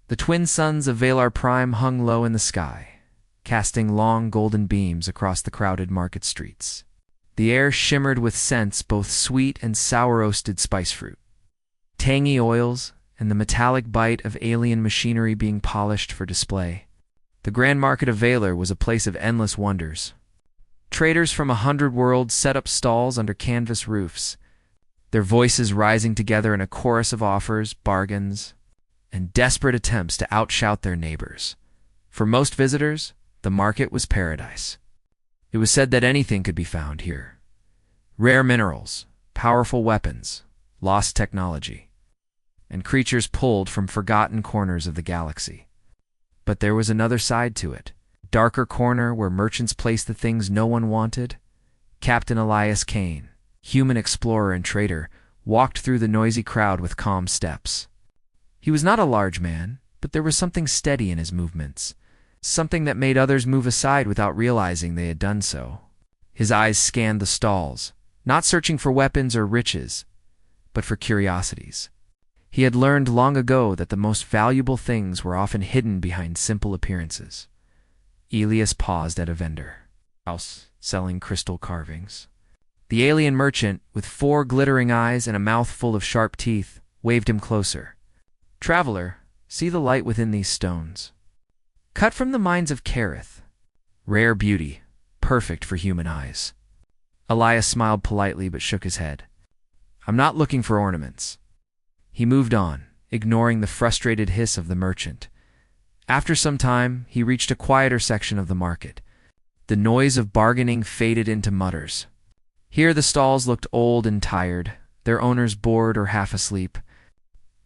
The twin suns of Valar Prime hung low in the sky, casting long golden beams across the crowded market streets. The air shimmered with scents both sweet and sour-roasted spice fruit, tangy oils, and the metallic bite of alien machinery being polished for display. The Grand Market of Valar was a place of endless wonders. Traders from 100 worlds set up stalls under canvas roofs, their voices rising together in a chorus of offers, bargains, and desperate attempts to outshout their neighbors. For most visitors, the market was paradise. It was said that anything could be found here. Rare minerals, powerful weapons, lost technology, and creatures pulled from forgotten corners of the galaxy. But there was another side to it. Darker corner where merchants placed the things no one wanted. Captain Elias Kane, human explorer and trader, walked through the noisy crowd with calm steps. He was not a large man, but there was something steady in his movements, something that made others move aside without realizing they had done so. His eyes scanned the stalls, not searching for weapons or riches, but for curiosities. He had learned long ago that the most valuable things were often hidden behind simple appearances. Elias paused at a vendor house selling crystal carvings. The alien merchant, with 4 glittering eyes and a mouth full of sharp teeth, waved him closer. "Traveler, see the light within these stones. Cut from the mines of Kareth. Rare beauty, perfect for human eyes." Elias smiled politely but shook his head. "I'm not looking for ornaments." He moved on, ignoring the frustrated hiss of the merchant. After some time, he reached a quieter section of the market. The noise of bargaining faded into mutters. Here the stalls looked old and tired, their owners bored or half asleep.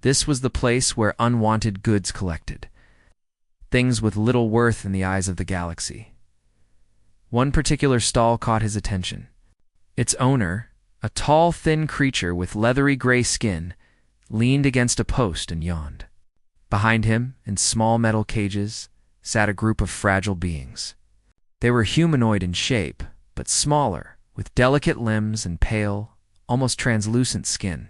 This was the place where unwanted goods collected, things with little worth in the eyes of the galaxy. One particular stall caught his attention. Its owner, a tall, thin creature with leathery gray skin, leaned against a post and yawned. Behind him, in small metal cages, sat a group of fragile beings. They were humanoid in shape, but smaller, with delicate limbs and pale, almost translucent skin.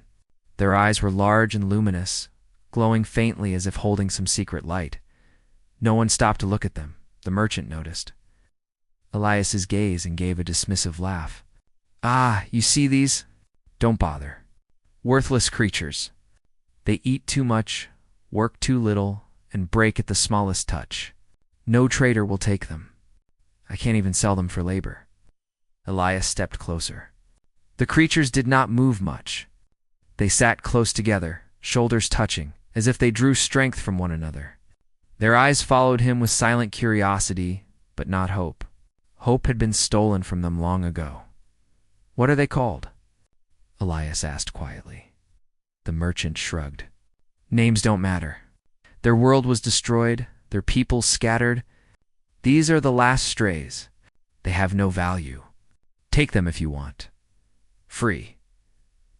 Their eyes were large and luminous, glowing faintly as if holding some secret light. No one stopped to look at them, the merchant noticed. Elias's gaze and gave a dismissive laugh. "Ah, you see these? Don't bother. Worthless creatures. They eat too much, work too little, and break at the smallest touch. No trader will take them. I can't even sell them for labor." Elias stepped closer. The creatures did not move much. They sat close together, shoulders touching, as if they drew strength from one another. Their eyes followed him with silent curiosity, but not hope. Hope had been stolen from them long ago. "What are they called?" Elias asked quietly. The merchant shrugged. "Names don't matter. Their world was destroyed, their people scattered. These are the last strays. They have no value. Take them if you want. Free.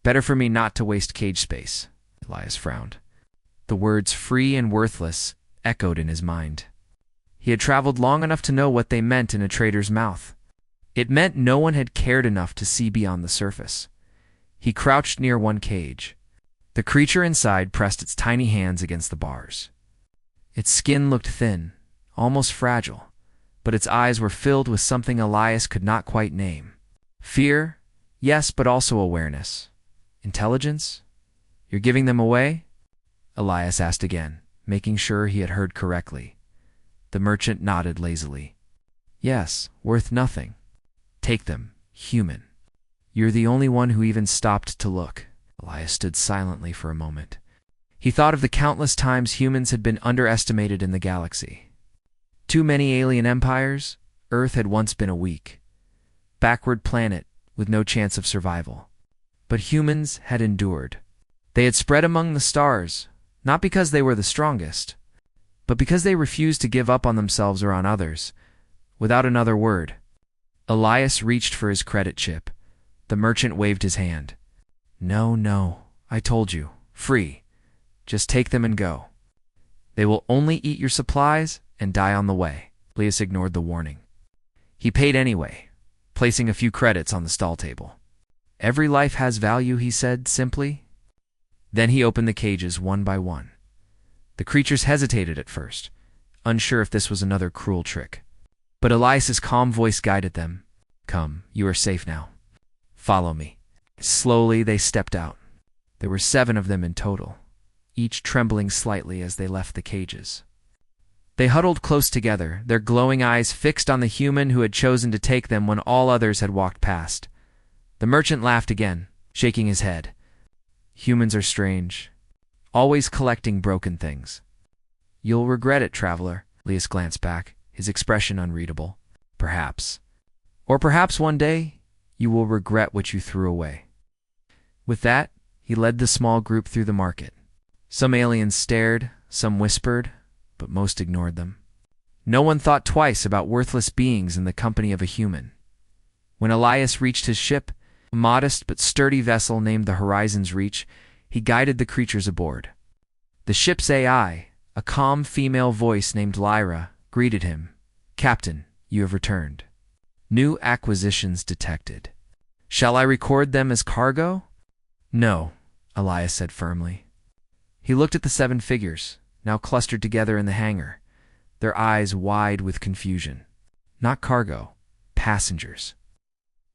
Better for me not to waste cage space." Elias frowned. The words free and worthless echoed in his mind. He had traveled long enough to know what they meant in a trader's mouth. It meant no one had cared enough to see beyond the surface. He crouched near one cage. The creature inside pressed its tiny hands against the bars. Its skin looked thin, almost fragile, but its eyes were filled with something Elias could not quite name. Fear, yes, but also awareness. Intelligence? "You're giving them away?" Elias asked again, making sure he had heard correctly. The merchant nodded lazily. "Yes, worth nothing. Take them, human." "You're the only one who even stopped to look." Elias stood silently for a moment. He thought of the countless times humans had been underestimated in the galaxy. Too many alien empires, Earth had once been a weak, backward planet with no chance of survival. But humans had endured. They had spread among the stars, not because they were the strongest, but because they refused to give up on themselves or on others. Without another word, Elias reached for his credit chip. The merchant waved his hand. No, I told you. Free. Just take them and go. They will only eat your supplies and die on the way." Elias ignored the warning. He paid anyway, placing a few credits on the stall table. "Every life has value," he said simply. Then he opened the cages one by one. The creatures hesitated at first, unsure if this was another cruel trick. But Elias's calm voice guided them. "Come, you are safe now. Follow me." Slowly they stepped out. There were 7 of them in total, each trembling slightly as they left the cages. They huddled close together, their glowing eyes fixed on the human who had chosen to take them when all others had walked past. The merchant laughed again, shaking his head. "Humans are strange, always collecting broken things." "You'll regret it, traveler." Elias glanced back, his expression unreadable. "Perhaps. Or perhaps one day you will regret what you threw away." With that, he led the small group through the market. Some aliens stared, some whispered, but most ignored them. No one thought twice about worthless beings in the company of a human. When Elias reached his ship, a modest but sturdy vessel named the Horizon's Reach, he guided the creatures aboard. The ship's AI, a calm female voice named Lyra, greeted him. "Captain, you have returned. New acquisitions detected. Shall I record them as cargo?" "No," Elias said firmly. He looked at the 7 figures, now clustered together in the hangar, their eyes wide with confusion. "Not cargo, passengers."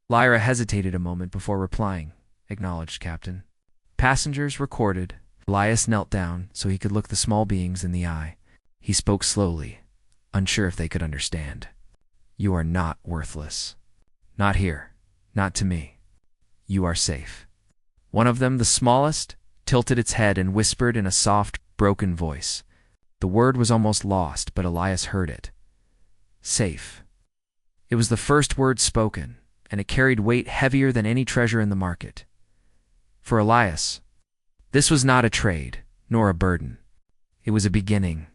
Lyra hesitated a moment before replying. "Acknowledged, Captain." "Passengers recorded." Elias knelt down so he could look the small beings in the eye. He spoke slowly, unsure if they could understand. "You are not worthless. Not here. Not to me. You are safe." One of them, the smallest, tilted its head and whispered in a soft, broken voice. The word was almost lost, but Elias heard it. "Safe." It was the first word spoken, and it carried weight heavier than any treasure in the market. For Elias, this was not a trade, nor a burden. It was a beginning.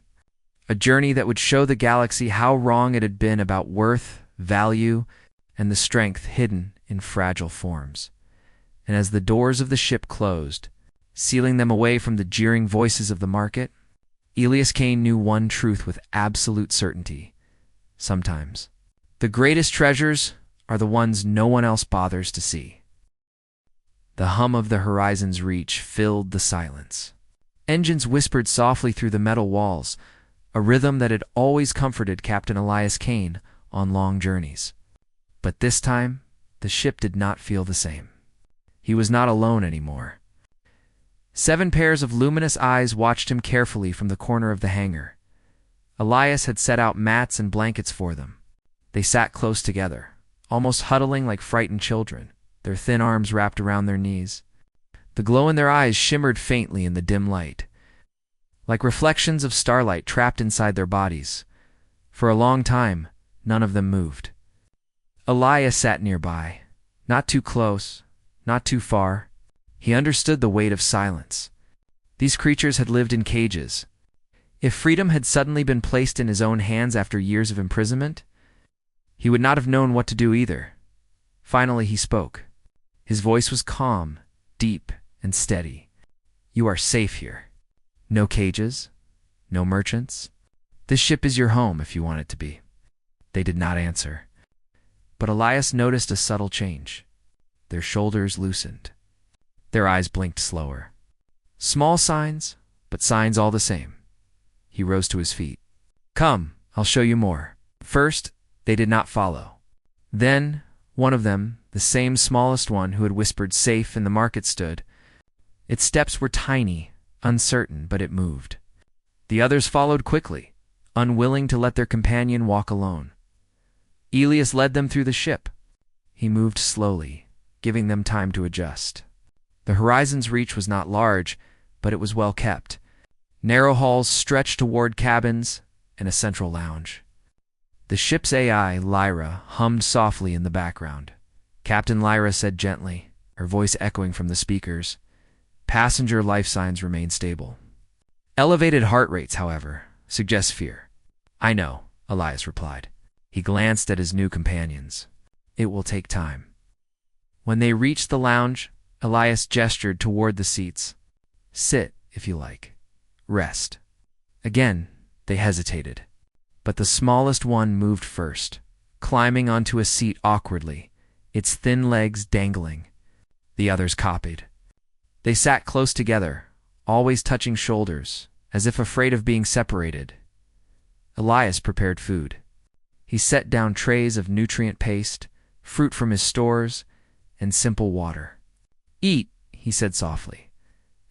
A journey that would show the galaxy how wrong it had been about worth, value, and the strength hidden in fragile forms. And as the doors of the ship closed, sealing them away from the jeering voices of the market, Elias Kane knew one truth with absolute certainty. Sometimes, the greatest treasures are the ones no one else bothers to see. The hum of the Horizon's Reach filled the silence. Engines whispered softly through the metal walls, a rhythm that had always comforted Captain Elias Kane on long journeys. But this time, the ship did not feel the same. He was not alone anymore. 7 pairs of luminous eyes watched him carefully from the corner of the hangar. Elias had set out mats and blankets for them. They sat close together, almost huddling like frightened children, their thin arms wrapped around their knees. The glow in their eyes shimmered faintly in the dim light, like reflections of starlight trapped inside their bodies. For a long time, none of them moved. Elias sat nearby, not too close, not too far. He understood the weight of silence. These creatures had lived in cages. If freedom had suddenly been placed in his own hands after years of imprisonment, he would not have known what to do either. Finally he spoke. His voice was calm, deep, and steady. "You are safe here. No cages, no merchants. This ship is your home if you want it to be." They did not answer. But Elias noticed a subtle change. Their shoulders loosened. Their eyes blinked slower. Small signs, but signs all the same. He rose to his feet. "Come, I'll show you more." First, they did not follow. Then, one of them, the same smallest one who had whispered safe in the market, stood. Its steps were tiny, uncertain, but it moved. The others followed quickly, unwilling to let their companion walk alone. Elias led them through the ship. He moved slowly, giving them time to adjust. The Horizon's Reach was not large, but it was well kept. Narrow halls stretched toward cabins and a central lounge. The ship's AI, Lyra, hummed softly in the background. Captain Lyra said gently, her voice echoing from the speakers, "Passenger life signs remain stable. Elevated heart rates, however, suggest fear." "I know," Elias replied. He glanced at his new companions. "It will take time." When they reached the lounge, Elias gestured toward the seats. "Sit, if you like. Rest." Again, they hesitated. But the smallest one moved first, climbing onto a seat awkwardly, its thin legs dangling. The others copied. They sat close together, always touching shoulders, As if afraid of being separated, Elias prepared food. He set down trays of nutrient paste, fruit from his stores, and simple water. "Eat," he said softly.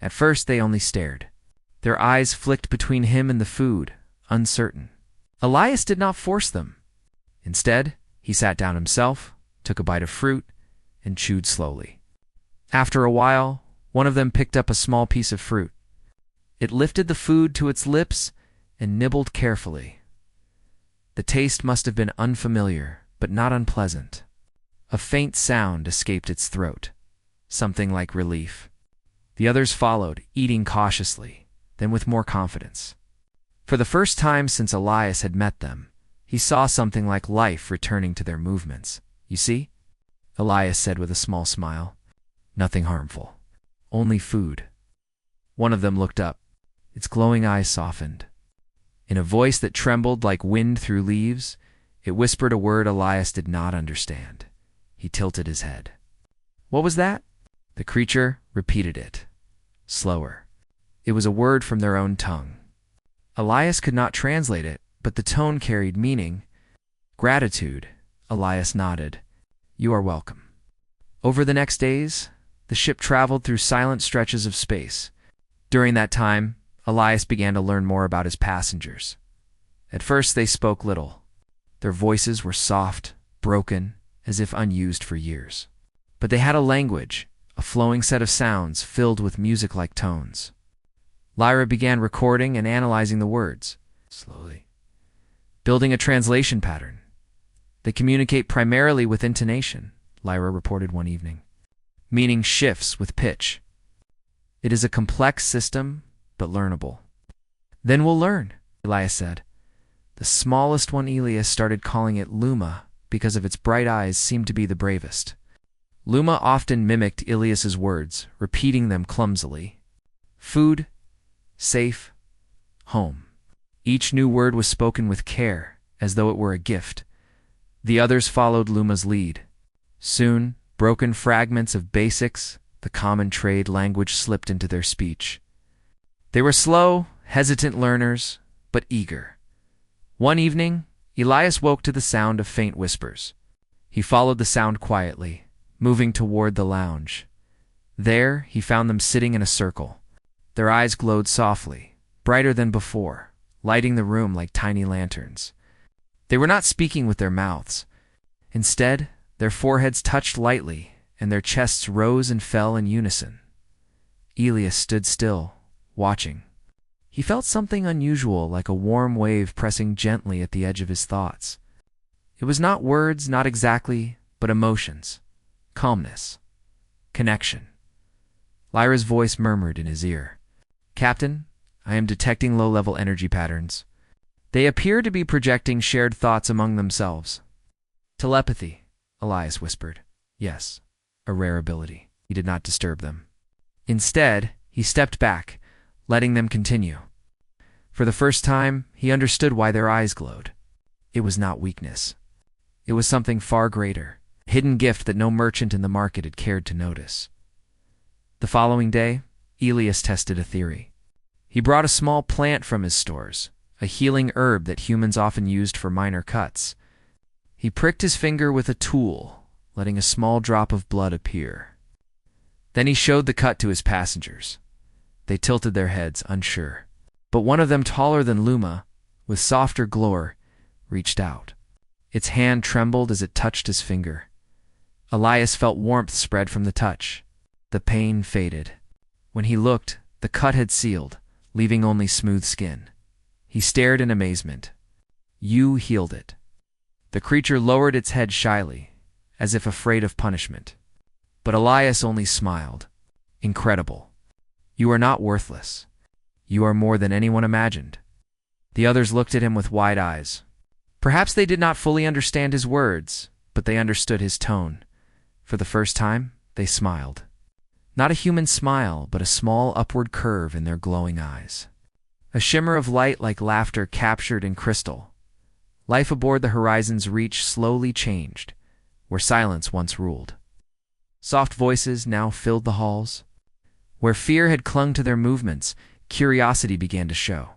At first they only stared. Their eyes flicked between him and the food, uncertain. Elias did not force them. Instead, he sat down himself, took a bite of fruit, and chewed slowly. After a while, one of them picked up a small piece of fruit. It lifted the food to its lips and nibbled carefully. The taste must have been unfamiliar, but not unpleasant. A faint sound escaped its throat, something like relief. The others followed, eating cautiously, then with more confidence. For the first time since Elias had met them, he saw something like life returning to their movements. "You see?" Elias said with a small smile. "Nothing harmful. Only food." One of them looked up. Its glowing eyes softened. In a voice that trembled like wind through leaves, it whispered a word Elias did not understand. He tilted his head. "What was that?" The creature repeated it, slower. It was a word from their own tongue. Elias could not translate it, but the tone carried meaning. "Gratitude," Elias nodded. "You are welcome." Over the next days, the ship traveled through silent stretches of space. During that time, Elias began to learn more about his passengers. At first they spoke little. Their voices were soft, broken, as if unused for years. But they had a language, a flowing set of sounds filled with music-like tones. Lyra began recording and analyzing the words, slowly, building a translation pattern. "They communicate primarily with intonation," Lyra reported one evening. "Meaning shifts with pitch. It is a complex system, but learnable." "Then we'll learn," Elias said. The smallest one, Elias, started calling it Luma because of its bright eyes seemed to be the bravest. Luma often mimicked Elias's words, repeating them clumsily. Food, safe, home. Each new word was spoken with care, as though it were a gift. The others followed Luma's lead. Soon, broken fragments of basics, the common trade language, slipped into their speech. They were slow, hesitant learners, but eager. One evening, Elias woke to the sound of faint whispers. He followed the sound quietly, moving toward the lounge. There, he found them sitting in a circle. Their eyes glowed softly, brighter than before, lighting the room like tiny lanterns. They were not speaking with their mouths. Instead, their foreheads touched lightly, and their chests rose and fell in unison. Elias stood still, watching. He felt something unusual, like a warm wave pressing gently at the edge of his thoughts. It was not words, not exactly, but emotions. Calmness. Connection. Lyra's voice murmured in his ear. "Captain, I am detecting low-level energy patterns. They appear to be projecting shared thoughts among themselves." "Telepathy," Elias whispered. "Yes, a rare ability." He did not disturb them. Instead, he stepped back, letting them continue. For the first time, he understood why their eyes glowed. It was not weakness. It was something far greater, a hidden gift that no merchant in the market had cared to notice. The following day, Elias tested a theory. He brought a small plant from his stores, a healing herb that humans often used for minor cuts. He pricked his finger with a tool, letting a small drop of blood appear. Then he showed the cut to his passengers. They tilted their heads, unsure. But one of them, taller than Luma, with softer glow, reached out. Its hand trembled as it touched his finger. Elias felt warmth spread from the touch. The pain faded. When he looked, the cut had sealed, leaving only smooth skin. He stared in amazement. "You healed it." The creature lowered its head shyly, as if afraid of punishment. But Elias only smiled. "Incredible. You are not worthless. You are more than anyone imagined." The others looked at him with wide eyes. Perhaps they did not fully understand his words, but they understood his tone. For the first time, they smiled. Not a human smile, but a small upward curve in their glowing eyes. A shimmer of light like laughter captured in crystal. Life aboard the Horizon's reach slowly changed, where silence once ruled. Soft voices now filled the halls. Where fear had clung to their movements, curiosity began to show.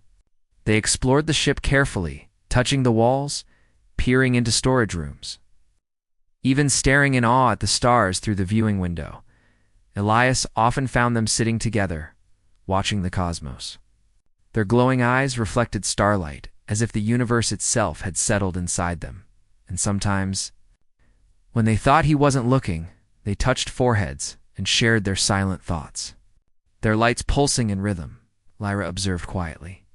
They explored the ship carefully, touching the walls, peering into storage rooms, even staring in awe at the stars through the viewing window. Elias often found them sitting together, watching the cosmos. Their glowing eyes reflected starlight, as if the universe itself had settled inside them. And sometimes, when they thought he wasn't looking, they touched foreheads and shared their silent thoughts. Their lights pulsing in rhythm, Lyra observed quietly.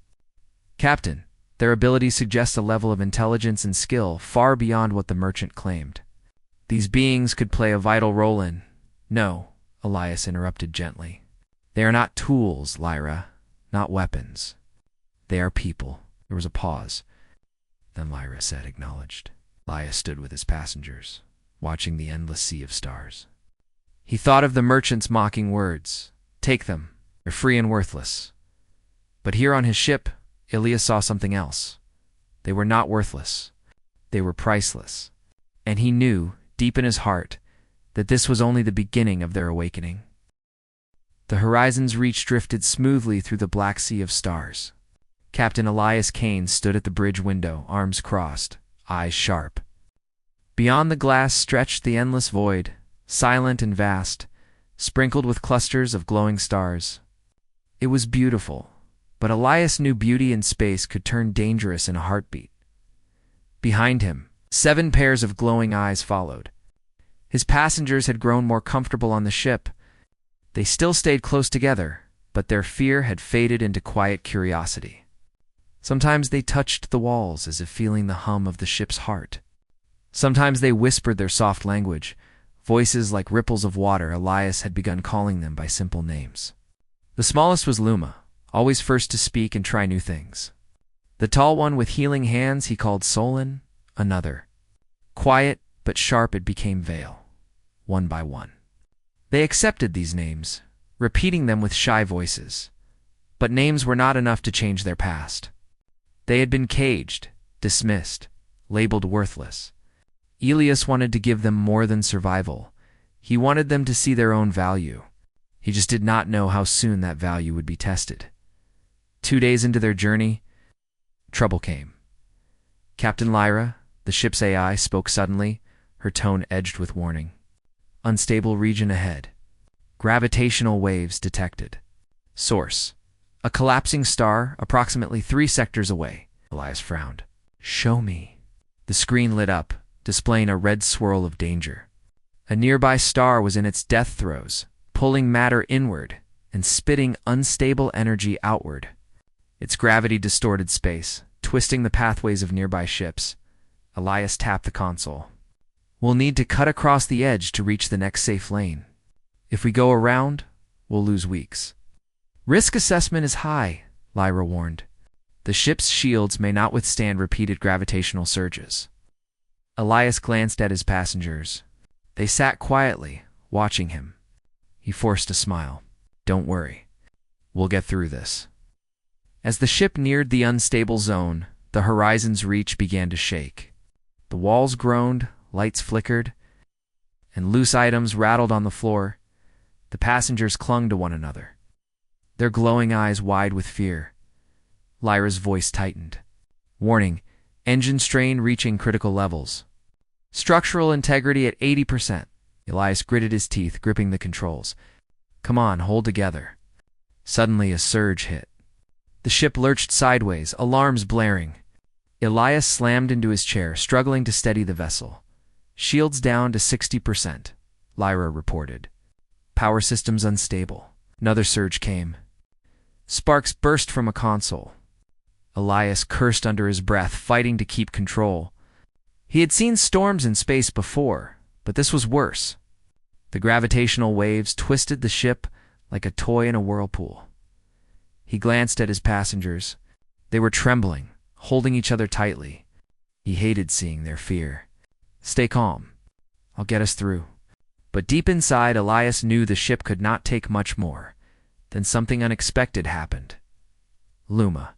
Captain, their abilities suggest a level of intelligence and skill far beyond what the merchant claimed. These beings could play a vital role in— No, Elias interrupted gently. They are not tools, Lyra, not weapons. They are people. There was a pause. Then Lyra said, acknowledged. Elias stood with his passengers, watching the endless sea of stars. He thought of the merchant's mocking words. Take them. They're free and worthless. But here on his ship, Elias saw something else. They were not worthless. They were priceless. And he knew, deep in his heart, that this was only the beginning of their awakening. The horizon's reach drifted smoothly through the black sea of stars. Captain Elias Kane stood at the bridge window, arms crossed, eyes sharp. Beyond the glass stretched the endless void, silent and vast, sprinkled with clusters of glowing stars. It was beautiful, but Elias knew beauty in space could turn dangerous in a heartbeat. Behind him, 7 pairs of glowing eyes followed. His passengers had grown more comfortable on the ship. They still stayed close together, but their fear had faded into quiet curiosity. Sometimes they touched the walls as if feeling the hum of the ship's heart. Sometimes they whispered their soft language, voices like ripples of water. Elias had begun calling them by simple names. The smallest was Luma, always first to speak and try new things. The tall one with healing hands he called Solon, another. Quiet but sharp it became Vale, one by one. They accepted these names, repeating them with shy voices. But names were not enough to change their past. They had been caged, dismissed, labeled worthless. Elias wanted to give them more than survival. He wanted them to see their own value. He just did not know how soon that value would be tested. 2 days into their journey, trouble came. Captain Lyra, the ship's AI, spoke suddenly, her tone edged with warning. Unstable region ahead. Gravitational waves detected. Source: a collapsing star approximately 3 sectors away. Elias frowned. Show me. The screen lit up, displaying a red swirl of danger. A nearby star was in its death throes, pulling matter inward and spitting unstable energy outward. Its gravity distorted space, twisting the pathways of nearby ships. Elias tapped the console. We'll need to cut across the edge to reach the next safe lane. If we go around, we'll lose weeks. Risk assessment is high, Lyra warned. The ship's shields may not withstand repeated gravitational surges. Elias glanced at his passengers. They sat quietly, watching him. He forced a smile. Don't worry. We'll get through this. As the ship neared the unstable zone, the horizon's reach began to shake. The walls groaned, lights flickered, and loose items rattled on the floor. The passengers clung to one another, their glowing eyes wide with fear. Lyra's voice tightened. Warning, engine strain reaching critical levels. Structural integrity at 80%. Elias gritted his teeth, gripping the controls. Come on, hold together. Suddenly a surge hit. The ship lurched sideways, alarms blaring. Elias slammed into his chair, struggling to steady the vessel. Shields down to 60%, Lyra reported. Power systems unstable. Another surge came. Sparks burst from a console. Elias cursed under his breath, fighting to keep control. He had seen storms in space before, but this was worse. The gravitational waves twisted the ship like a toy in a whirlpool. He glanced at his passengers. They were trembling, holding each other tightly. He hated seeing their fear. Stay calm. I'll get us through. But deep inside, Elias knew the ship could not take much more. Then something unexpected happened. Luma,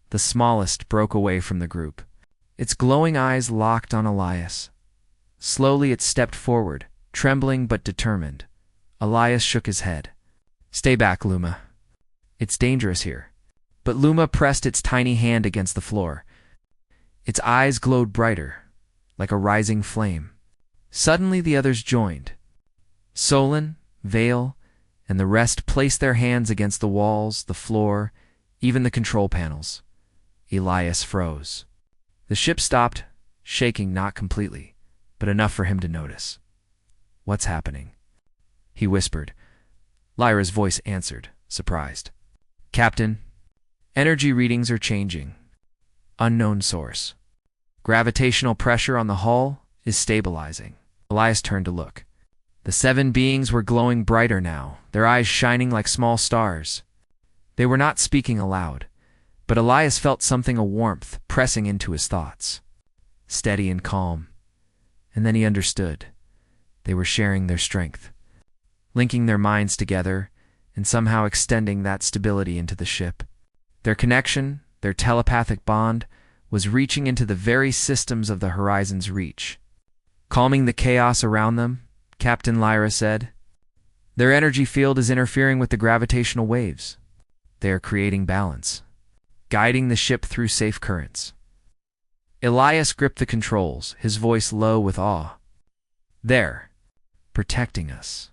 the smallest, broke away from the group. Its glowing eyes locked on Elias. Slowly it stepped forward, trembling but determined. Elias shook his head. Stay back, Luma. It's dangerous here. But Luma pressed its tiny hand against the floor. Its eyes glowed brighter, like a rising flame. Suddenly the others joined. Solon, Vale, and the rest placed their hands against the walls, the floor, even the control panels. Elias froze. The ship stopped, shaking not completely, but enough for him to notice. "What's happening?" he whispered. Lyra's voice answered, surprised. "Captain, energy readings are changing. Unknown source. Gravitational pressure on the hull is stabilizing." Elias turned to look. The 7 beings were glowing brighter now, their eyes shining like small stars. They were not speaking aloud, but Elias felt something, a warmth, pressing into his thoughts. Steady and calm. And then he understood. They were sharing their strength, linking their minds together, and somehow extending that stability into the ship. Their connection, their telepathic bond, was reaching into the very systems of the Horizon's reach. Calming the chaos around them, Captain Lyra said, "Their energy field is interfering with the gravitational waves. They are creating balance, guiding the ship through safe currents." Elias gripped the controls, his voice low with awe. "There, protecting us."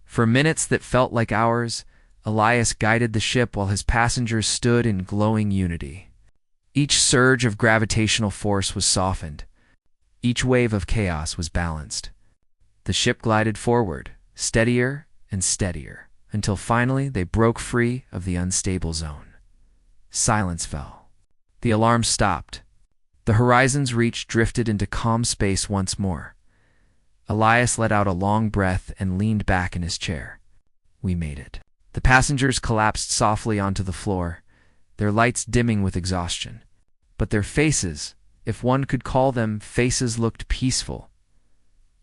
For minutes that felt like hours, Elias guided the ship while his passengers stood in glowing unity. Each surge of gravitational force was softened. Each wave of chaos was balanced. The ship glided forward, steadier and steadier, until finally they broke free of the unstable zone. Silence fell. The alarm stopped. The Horizon's reach drifted into calm space once more. Elias let out a long breath and leaned back in his chair. "We made it." The passengers collapsed softly onto the floor, their lights dimming with exhaustion. But their faces, if one could call them faces, looked peaceful.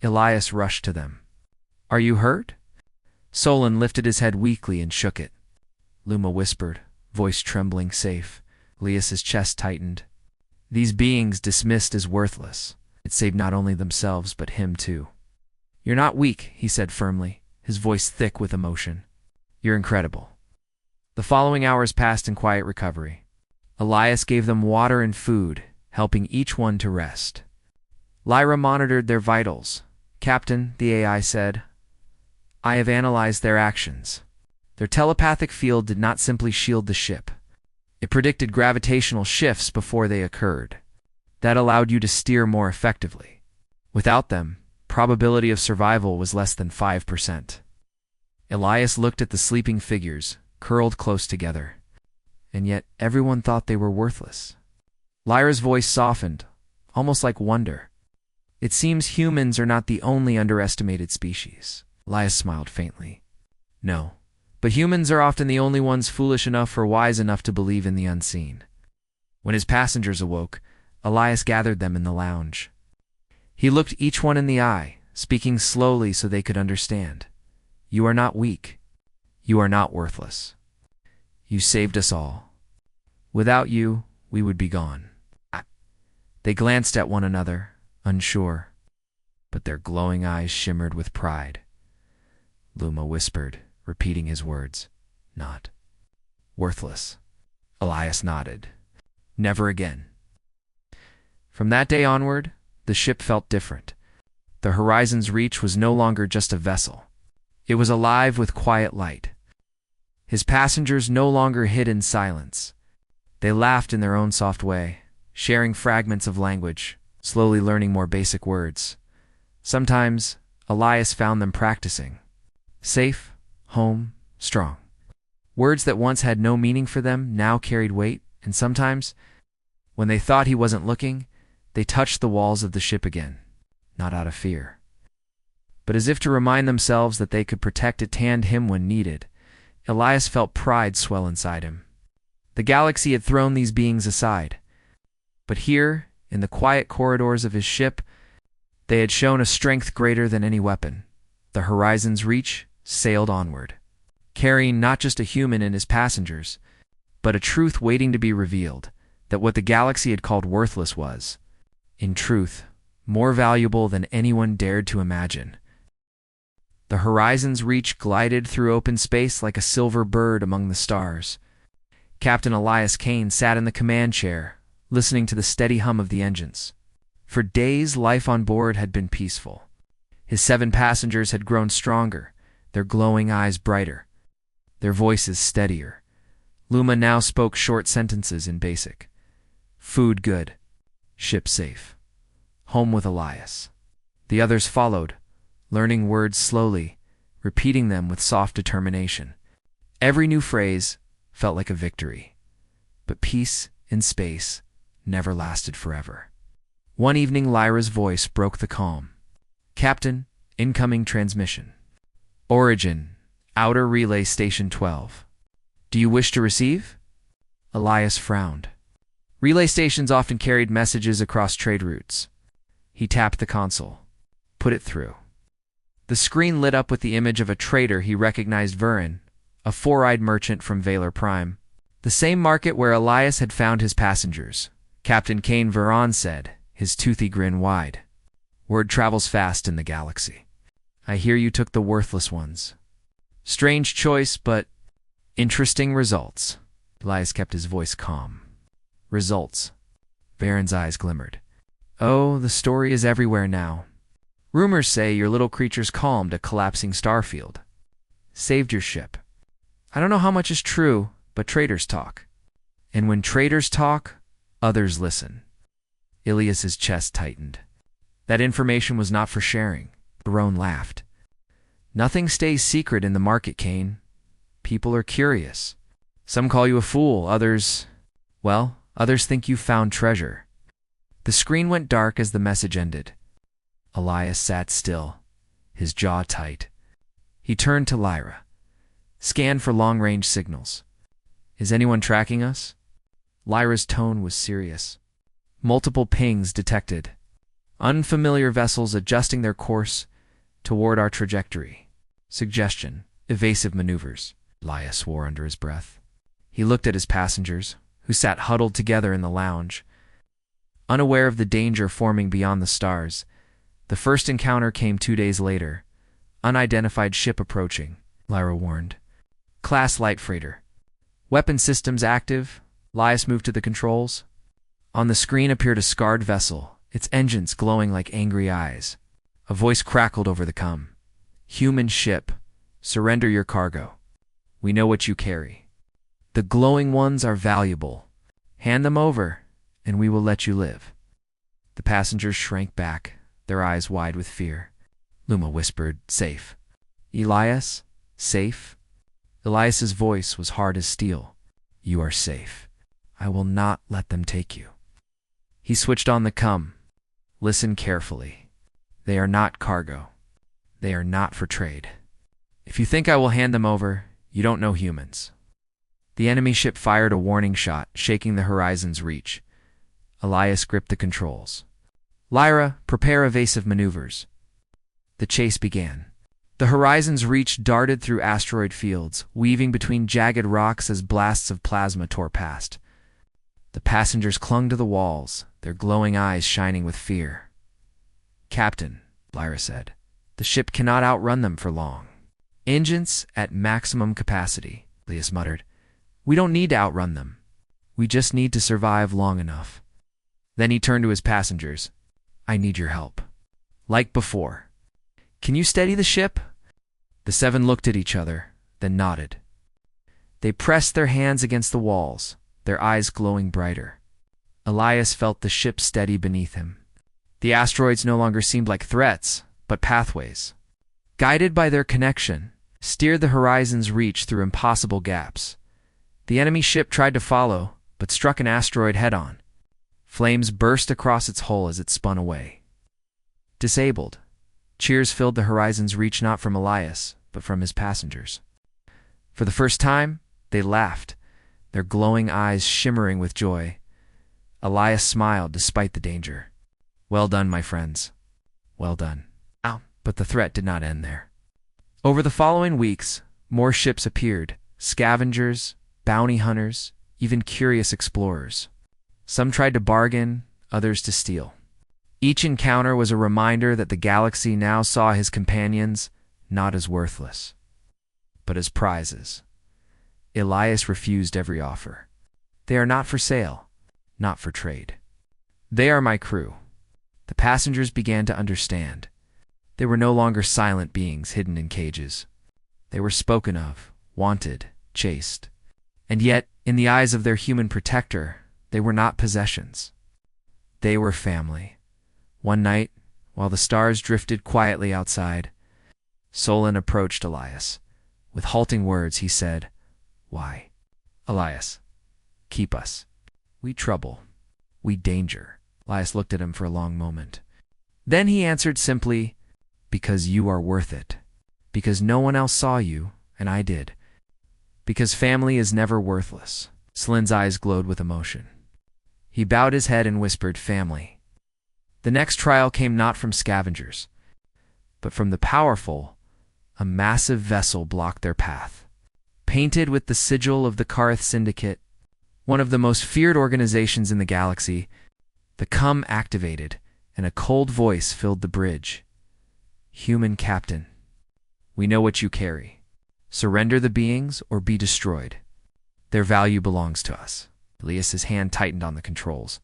Elias rushed to them. "Are you hurt?" Solon lifted his head weakly and shook it. Luma whispered, voice trembling. "Safe." Elias's chest tightened. These beings dismissed as worthless. It saved not only themselves, but him too. "You're not weak," he said firmly, his voice thick with emotion. "You're incredible." The following hours passed in quiet recovery. Elias gave them water and food, helping each one to rest. Lyra monitored their vitals. "Captain," the AI said, "I have analyzed their actions. Their telepathic field did not simply shield the ship. It predicted gravitational shifts before they occurred. That allowed you to steer more effectively. Without them, probability of survival was less than 5%. Elias looked at the sleeping figures, curled close together. And yet everyone thought they were worthless. Lyra's voice softened, almost like wonder. "It seems humans are not the only underestimated species." Elias smiled faintly. "No, but humans are often the only ones foolish enough or wise enough to believe in the unseen." When his passengers awoke, Elias gathered them in the lounge. He looked each one in the eye, speaking slowly so they could understand. "You are not weak. You are not worthless. You saved us all. Without you, we would be gone." They glanced at one another, unsure, but their glowing eyes shimmered with pride. Luma whispered, repeating his words, "Not worthless." Elias nodded. "Never again." From that day onward, the ship felt different. The Horizon's reach was no longer just a vessel. It was alive with quiet light. His passengers no longer hid in silence. They laughed in their own soft way, sharing fragments of language, slowly learning more basic words. Sometimes, Elias found them practicing. Safe, home, strong. Words that once had no meaning for them now carried weight, and sometimes, when they thought he wasn't looking, they touched the walls of the ship again, not out of fear, but as if to remind themselves that they could protect it and him when needed. Elias felt pride swell inside him. The galaxy had thrown these beings aside, but here, in the quiet corridors of his ship, they had shown a strength greater than any weapon. The Horizon's reach sailed onward, carrying not just a human and his passengers, but a truth waiting to be revealed, that what the galaxy had called worthless was, in truth, more valuable than anyone dared to imagine. The horizon's reach glided through open space like a silver bird among the stars. Captain Elias Kane sat in the command chair, listening to the steady hum of the engines. For days, life on board had been peaceful. His 7 passengers had grown stronger, their glowing eyes brighter, their voices steadier. Luma now spoke short sentences in basic. Food good. Ship safe. Home with Elias. The others followed, learning words slowly, repeating them with soft determination. Every new phrase felt like a victory. But peace in space never lasted forever. One evening, Lyra's voice broke the calm. Captain, incoming transmission. Origin, Outer Relay Station 12. Do you wish to receive? Elias frowned. Relay stations often carried messages across trade routes. He tapped the console. Put it through. The screen lit up with the image of a trader he recognized, Vurin, a 4-eyed merchant from Valor Prime. The same market where Elias had found his passengers. Captain Kane Vuron said, his toothy grin wide. Word travels fast in the galaxy. I hear you took the worthless ones. Strange choice, but interesting results. Elias kept his voice calm. Results. Varen's eyes glimmered. Oh, the story is everywhere now. Rumors say your little creatures calmed a collapsing starfield. Saved your ship. I don't know how much is true, but traders talk. And when traders talk, others listen. Ilias's chest tightened. That information was not for sharing. Barone laughed. Nothing stays secret in the market, Kane. People are curious. Some call you a fool, others think you found treasure. The screen went dark as the message ended. Elias sat still, his jaw tight. He turned to Lyra. Scanned for long-range signals. Is anyone tracking us? Lyra's tone was serious. Multiple pings detected. Unfamiliar vessels adjusting their course toward our trajectory. Suggestion. Evasive maneuvers. Elias swore under his breath. He looked at his passengers, who sat huddled together in the lounge. Unaware of the danger forming beyond the stars, the first encounter came 2 days later. Unidentified ship approaching, Lyra warned. Class light freighter. Weapon systems active. Elias moved to the controls. On the screen appeared a scarred vessel, its engines glowing like angry eyes. A voice crackled over the com. Human ship. Surrender your cargo. We know what you carry. The glowing ones are valuable. Hand them over, and we will let you live. The passengers shrank back, their eyes wide with fear. Luma whispered, safe. Elias, safe? Elias's voice was hard as steel. You are safe. I will not let them take you. He switched on the com. Listen carefully. They are not cargo. They are not for trade. If you think I will hand them over, you don't know humans. The enemy ship fired a warning shot, shaking the horizon's reach. Elias gripped the controls. Lyra, prepare evasive maneuvers. The chase began. The horizon's reach darted through asteroid fields, weaving between jagged rocks as blasts of plasma tore past. The passengers clung to the walls, their glowing eyes shining with fear. Captain, Lyra said, the ship cannot outrun them for long. Engines at maximum capacity, Elias muttered. We don't need to outrun them. We just need to survive long enough. Then he turned to his passengers. I need your help. Like before. Can you steady the ship? The 7 looked at each other, then nodded. They pressed their hands against the walls, their eyes glowing brighter. Elias felt the ship steady beneath him. The asteroids no longer seemed like threats, but pathways. Guided by their connection, steered the horizon's reach through impossible gaps. The enemy ship tried to follow, but struck an asteroid head-on. Flames burst across its hull as it spun away. Disabled, cheers filled the horizon's reach not from Elias, but from his passengers. For the first time, they laughed, their glowing eyes shimmering with joy. Elias smiled despite the danger. Well done, my friends. Well done. Ow. But the threat did not end there. Over the following weeks, more ships appeared, scavengers, bounty hunters, even curious explorers. Some tried to bargain, others to steal. Each encounter was a reminder that the galaxy now saw his companions not as worthless, but as prizes. Elias refused every offer. They are not for sale, not for trade. They are my crew. The passengers began to understand. They were no longer silent beings hidden in cages. They were spoken of, wanted, chased. And yet, in the eyes of their human protector, they were not possessions. They were family. One night, while the stars drifted quietly outside, Solon approached Elias. With halting words, he said, "Why? Elias, keep us. We trouble. We danger." Elias looked at him for a long moment. Then he answered simply, "Because you are worth it. Because no one else saw you, and I did. Because family is never worthless." Solon's eyes glowed with emotion. He bowed his head and whispered, "Family." The next trial came not from scavengers, but from the powerful. A massive vessel blocked their path. Painted with the sigil of the Karth Syndicate, one of the most feared organizations in the galaxy, the cum activated, and a cold voice filled the bridge. "Human captain, we know what you carry. Surrender the beings or be destroyed. Their value belongs to us." Elias's hand tightened on the controls.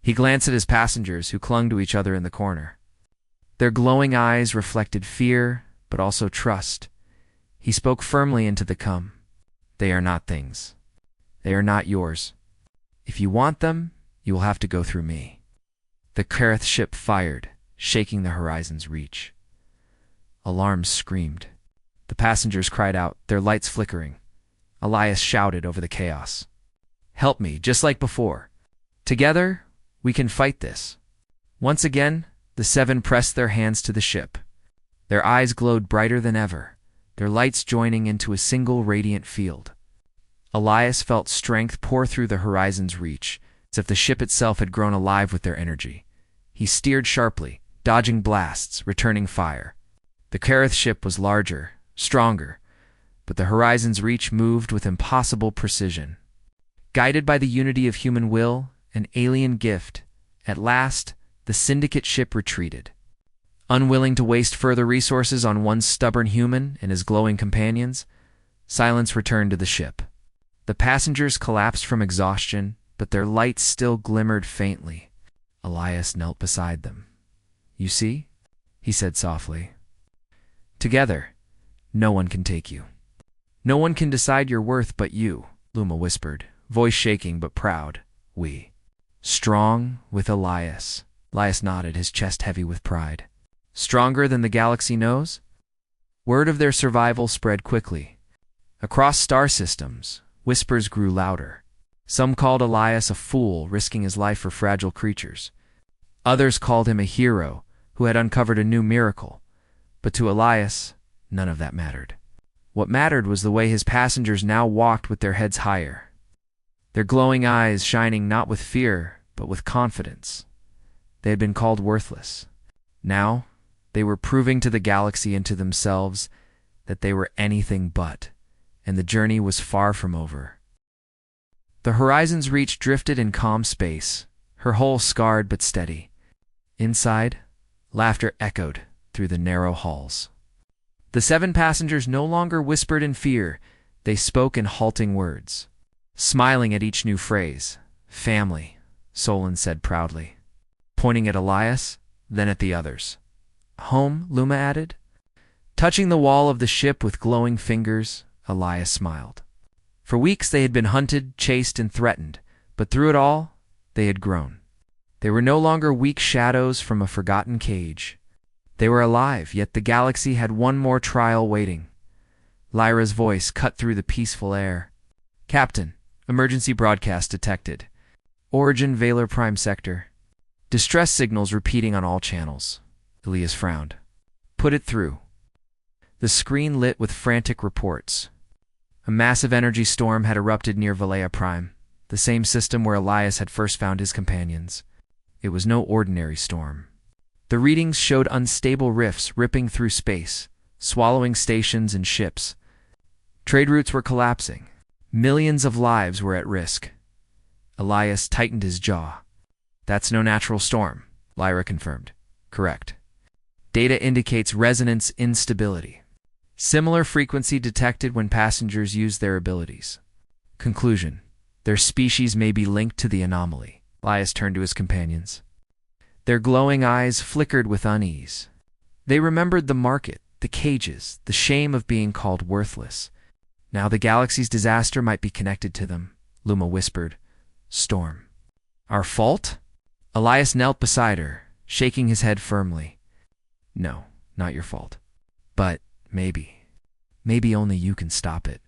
He glanced at his passengers, who clung to each other in the corner. Their glowing eyes reflected fear, but also trust. He spoke firmly into the cum. "They are not things. They are not yours. If you want them, you will have to go through me." The Karth ship fired, shaking the horizon's reach. Alarms screamed. The passengers cried out, their lights flickering. Elias shouted over the chaos, "Help me, just like before. Together, we can fight this." Once again, the seven pressed their hands to the ship. Their eyes glowed brighter than ever, their lights joining into a single radiant field. Elias felt strength pour through the horizon's reach, as if the ship itself had grown alive with their energy. He steered sharply, dodging blasts, returning fire. The Karth ship was larger, stronger, but the horizon's reach moved with impossible precision. Guided by the unity of human will, an alien gift, at last, the Syndicate ship retreated. Unwilling to waste further resources on one stubborn human and his glowing companions, silence returned to the ship. The passengers collapsed from exhaustion, but their lights still glimmered faintly. Elias knelt beside them. "You see?" he said softly. "Together, no one can take you. No one can decide your worth but you," Luma whispered, voice shaking but proud. "We. Strong with Elias." Elias nodded, his chest heavy with pride. "Stronger than the galaxy knows?" Word of their survival spread quickly. Across star systems, whispers grew louder. Some called Elias a fool, risking his life for fragile creatures. Others called him a hero who had uncovered a new miracle. But to Elias, none of that mattered. What mattered was the way his passengers now walked with their heads higher, their glowing eyes shining not with fear, but with confidence. They had been called worthless. Now, they were proving to the galaxy and to themselves that they were anything but, and the journey was far from over. The horizon's reach drifted in calm space, her hull scarred but steady. Inside, laughter echoed through the narrow halls. The seven passengers no longer whispered in fear, they spoke in halting words. Smiling at each new phrase, "Family," Solon said proudly, pointing at Elias, then at the others. "Home," Luma added. Touching the wall of the ship with glowing fingers, Elias smiled. For weeks they had been hunted, chased, and threatened, but through it all, they had grown. They were no longer weak shadows from a forgotten cage. They were alive, yet the galaxy had one more trial waiting. Lyra's voice cut through the peaceful air. "Captain, emergency broadcast detected. Origin Valor Prime Sector. Distress signals repeating on all channels." Elias frowned. "Put it through." The screen lit with frantic reports. A massive energy storm had erupted near Valea Prime, the same system where Elias had first found his companions. It was no ordinary storm. The readings showed unstable rifts ripping through space, swallowing stations and ships. Trade routes were collapsing. Millions of lives were at risk. Elias tightened his jaw. "That's no natural storm," Lyra confirmed. "Correct. Data indicates resonance instability." Similar frequency detected when passengers used their abilities. Conclusion: their species may be linked to the anomaly. Elias turned to his companions. Their glowing eyes flickered with unease. They remembered the market, the cages, the shame of being called worthless. Now the galaxy's disaster might be connected to them, Luma whispered. Storm. Our fault? Elias knelt beside her, shaking his head firmly. No, not your fault. But maybe only you can stop it.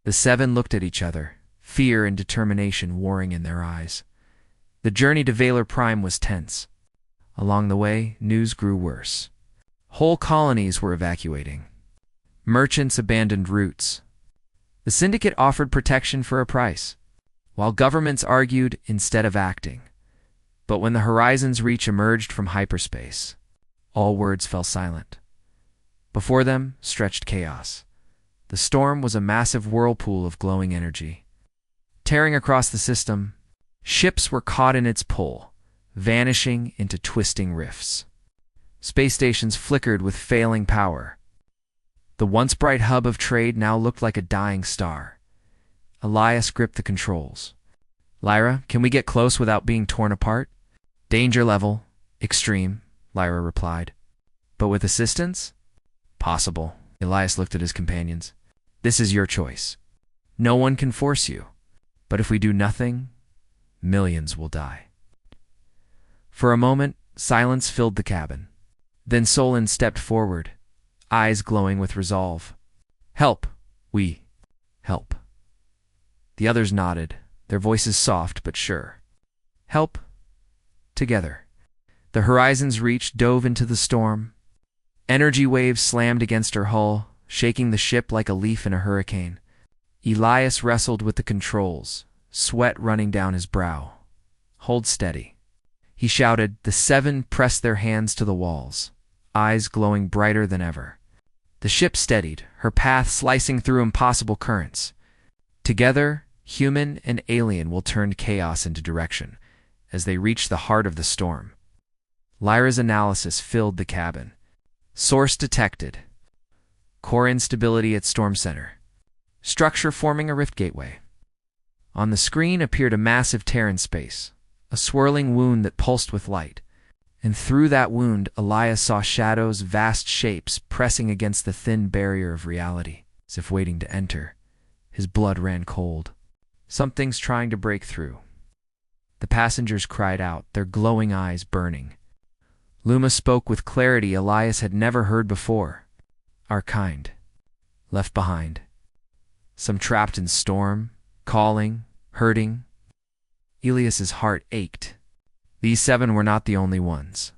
The seven looked at each other, fear and determination warring in their eyes. The journey to Valor Prime was tense. Along the way, news grew worse. Whole colonies were evacuating. Merchants abandoned routes. The syndicate offered protection for a price, while governments argued instead of acting. But when the Horizon's Reach emerged from hyperspace, all words fell silent. Before them stretched chaos. The storm was a massive whirlpool of glowing energy. Tearing across the system, ships were caught in its pull, vanishing into twisting rifts. Space stations flickered with failing power. The once bright hub of trade now looked like a dying star. Elias gripped the controls. Lyra, can we get close without being torn apart? Danger level, extreme, Lyra replied. But with assistance? Possible. Elias looked at his companions. This is your choice. No one can force you. But if we do nothing, millions will die. For a moment, silence filled the cabin. Then Solon stepped forward, eyes glowing with resolve. Help. We help. The others nodded, their voices soft but sure. Help. Together. The Horizon's Reach dove into the storm. Energy waves slammed against her hull, shaking the ship like a leaf in a hurricane. Elias wrestled with the controls, sweat running down his brow. Hold steady. He shouted. The seven pressed their hands to the walls, eyes glowing brighter than ever. The ship steadied, her path slicing through impossible currents. Together, human and alien will turn chaos into direction as they reach the heart of the storm. Lyra's analysis filled the cabin. Source detected. Core instability at storm center. Structure forming a rift gateway. On the screen appeared a massive tear in space, a swirling wound that pulsed with light. And through that wound, Elias saw shadows, vast shapes, pressing against the thin barrier of reality, as if waiting to enter. His blood ran cold. Something's trying to break through. The passengers cried out, their glowing eyes burning. Luma spoke with clarity Elias had never heard before. Our kind. Left behind. Some trapped in storm, calling, hurting. Elias's heart ached. These seven were not the only ones.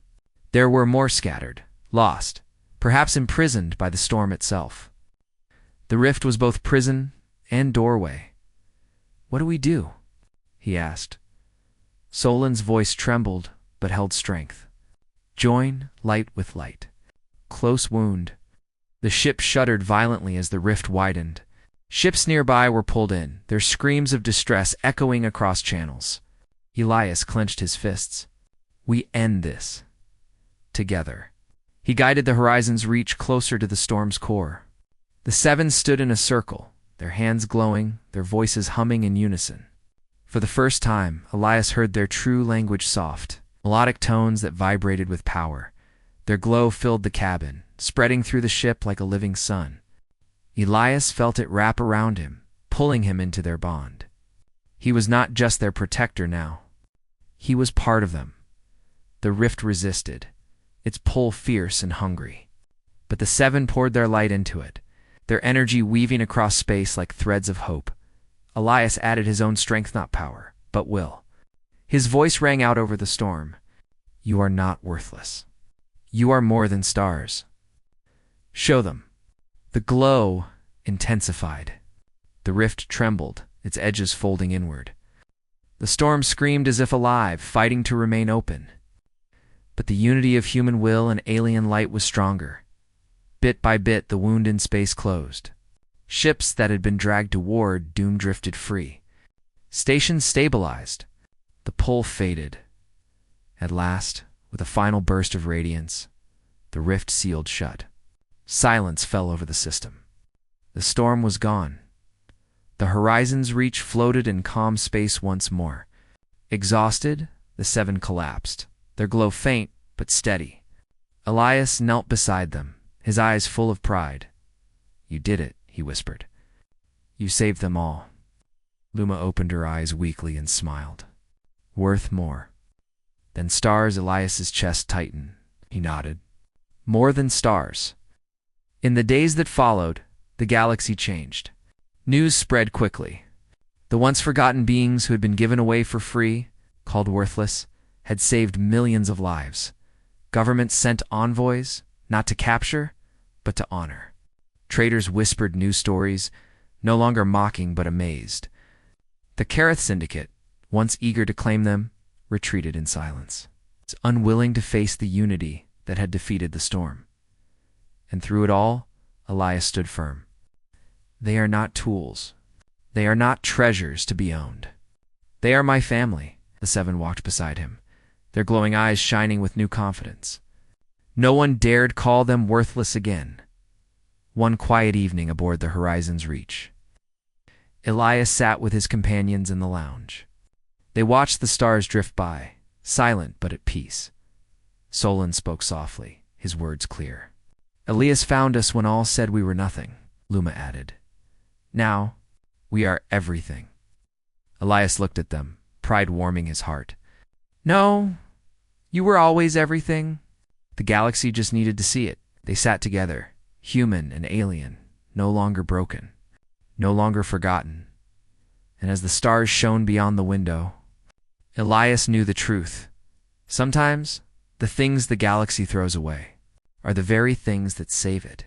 There were more scattered, lost, perhaps imprisoned by the storm itself. The rift was both prison and doorway. What do we do? He asked. Solon's voice trembled, but held strength. Join light with light. Close wound. The ship shuddered violently as the rift widened. Ships nearby were pulled in, their screams of distress echoing across channels. Elias clenched his fists. We end this. Together. He guided the Horizon's Reach closer to the storm's core. The seven stood in a circle, their hands glowing, their voices humming in unison. For the first time, Elias heard their true language soft, melodic tones that vibrated with power. Their glow filled the cabin, spreading through the ship like a living sun. Elias felt it wrap around him, pulling him into their bond. He was not just their protector now. He was part of them. The rift resisted, its pull fierce and hungry. But the seven poured their light into it, their energy weaving across space like threads of hope. Elias added his own strength, not power, but will. His voice rang out over the storm. You are not worthless. You are more than stars. Show them. The glow intensified. The rift trembled, its edges folding inward. The storm screamed as if alive, fighting to remain open. But the unity of human will and alien light was stronger. Bit by bit, the wound in space closed. Ships that had been dragged toward doom drifted free. Stations stabilized. The pull faded. At last, with a final burst of radiance, the rift sealed shut. Silence fell over the system. The storm was gone. The horizon's reach floated in calm space once more. Exhausted, the seven collapsed, their glow faint but steady. Elias knelt beside them, his eyes full of pride. "You did it," he whispered. "You saved them all." Luma opened her eyes weakly and smiled. "Worth more than stars." Elias's chest tightened. He nodded. "More than stars." In the days that followed, the galaxy changed. News spread quickly. The once forgotten beings who had been given away for free, called worthless, had saved millions of lives. Governments sent envoys, not to capture, but to honor. Traders whispered new stories, no longer mocking but amazed. The Kareth Syndicate, once eager to claim them, retreated in silence, unwilling to face the unity that had defeated the storm. And through it all, Elias stood firm. "They are not tools. They are not treasures to be owned. They are my family." The seven walked beside him, their glowing eyes shining with new confidence. No one dared call them worthless again. One quiet evening aboard the Horizon's Reach, Elias sat with his companions in the lounge. They watched the stars drift by, silent but at peace. Solon spoke softly, his words clear. "Elias found us when all said we were nothing," Luma added. "Now, we are everything." Elias looked at them, pride warming his heart. "No, you were always everything." The galaxy just needed to see it. They sat together, human and alien, no longer broken, no longer forgotten. And as the stars shone beyond the window, Elias knew the truth. Sometimes, the things the galaxy throws away are the very things that save it.